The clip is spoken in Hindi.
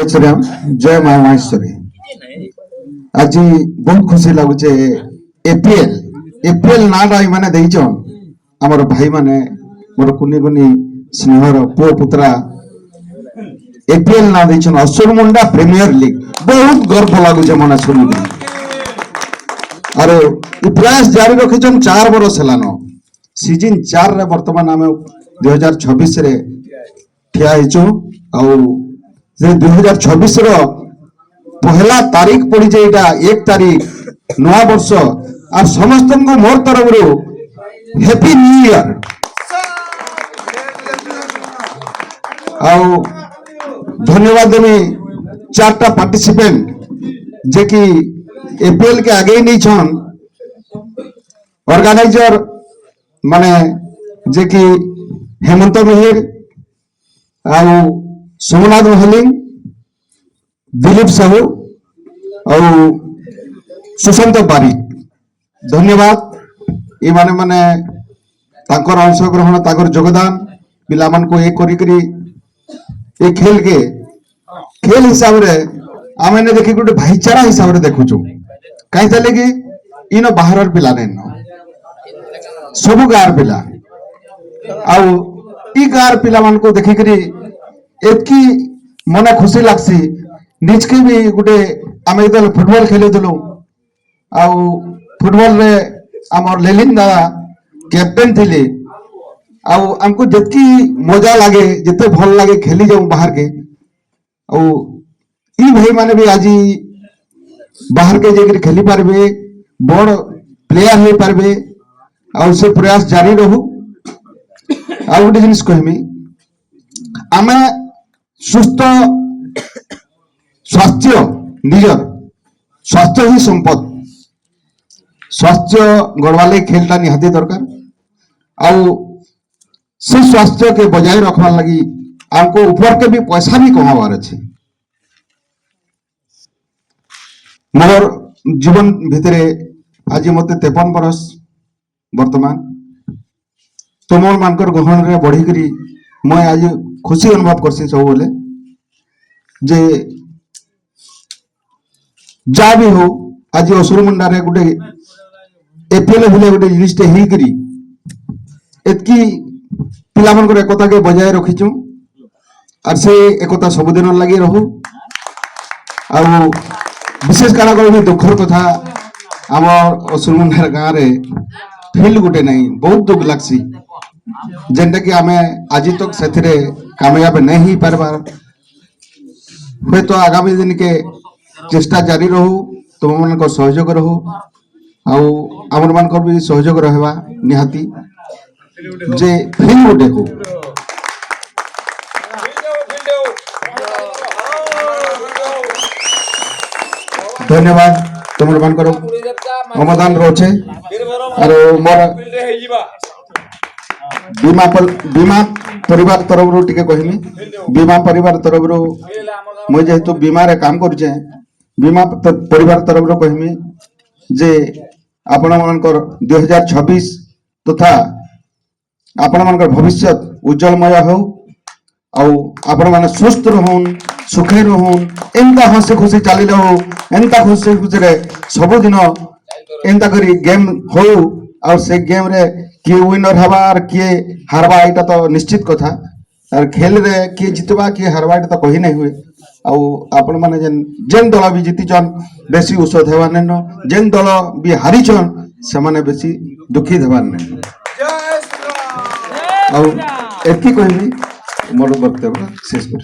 जय माँ महेश्वरी। आज बहुत खुशी लगुचे एपीएल एपीएल नाटा मैंने देचन आमर भाई माने मोर कुनी कुनी स्नेहर पुओ पुत्रा एपीएल ना देचन असुरमुंडा प्रीमियर लीग बहुत गर्व लगुचे मन शुणी अरे प्रयास जारी रखिछन 4 बरस हेलानो सीजन 4 रे वर्तमान आम 2026 रे ठिया हेचो आ 2026 रो पहला तारीख पड़ी जाइटा 1 तारीख नया वर्ष आ समस्त को मोर तरफ हैप्पी न्यू ईयर आ धन्यवाद देवी 4टा पार्टिसिपेंट जे कि एपीएल के आगे नहीं छन ऑर्गेनाइजर माने जे कि हेमंत मिहिर आ सोमनाथ महलिंग दिलीप साहू और सुशांत बारी धन्यवाद ये माने ताकर अंशग्रहण ताकर योगदान पिला मान को एक करी ये खेल के खेल हिसाब रे आमे ने देखि गुटे भाईचारा हिसाब रे देखुछु काई तले कि इनो बाहरर पिला ने सब गार पिला आउ ई गार पिला मान को देखि करी एतकी मने खुशी लागसी निजके भी गुटे आमे दल फुटबॉल खेले दलो आउ फुटबॉल रे हमर लेलिन दादा कैप्टन थिले आउ हमको जतकी मजा लागे जते भल लागे खेली जाऊ बाहर के आउ ई भाई माने भी आज बाहर के जेकर खेली पारबे बड़ प्लेयर हो पारबे आउ से प्रयास जारी रहू आ गोटे जिनिस कहमी आमे सुस्थ स्वास्थ्य निजर स्वास्थ्य ही संपद स्वास्थ्य गड़वाले खेलटा निहाती दरकार आउ से स्वास्थ्य के बजाय रखवार लगी हमको ऊपर के भी पैसा भी कमावार अच्छे मोर जीवन भितरे आज मत 53 बरस वर्तमान तुमर मानकर गहन रे बढ़ी करी मैं आज खुशी अनुभव करसी सब बोले जे जा भी हो आज असुरमुंडा रे गुटे एपीएल भले गुटे जिनिसटे ही करी एतकी पिला मानकर एकता के बजाय रखिछु और से एकता सबुदिन लगी रहू आ विशेष कारण भी दुखर कथा आम असुरमुंडार गाँव रे फील्ड गुटे नहीं बहुत दुख लगसी जेनटा कि आमे आज तक से कामयाब नहीं ही पारबार हे तो आगामी दिन के चेष्टा जारी रहू तुम मान सहयोग रहू आमर मान भी सहयोग रहबा निहाती जे फील्ड गुटे हो धन्यवाद तुम मान अवदान रोचे और मोर बीमा परिवार तरफ रू टिके कहमी बीमा परिवार तरफ रू मुझे जेहेतु बीमा रे काम करछे बीमा परिवार तरफ रू कहमी जे आपण मानकर 2026 तथा आपण मानकर भविष्य उज्जवलमय हो आपण माने सुस्थ रहून सुखे रहून एंता हसी खुशी चली रहो एंता खुशी खुशी रे सब दिन एंता करी गेम हो और से गेम रे किए विनर हवा और किए हारबा एटा तो निश्चित कथा और खेल रे किए जितबा किए हारबा एटा तो कही नहीं हुए आपण माने जेन दल भी जीतिचन बेसी औषध हेवा न जेन दल भी हारिचन से माने बेसी दुखी हेबार नहीं और एतकी कहबी मोर वक्तव्य शेष कर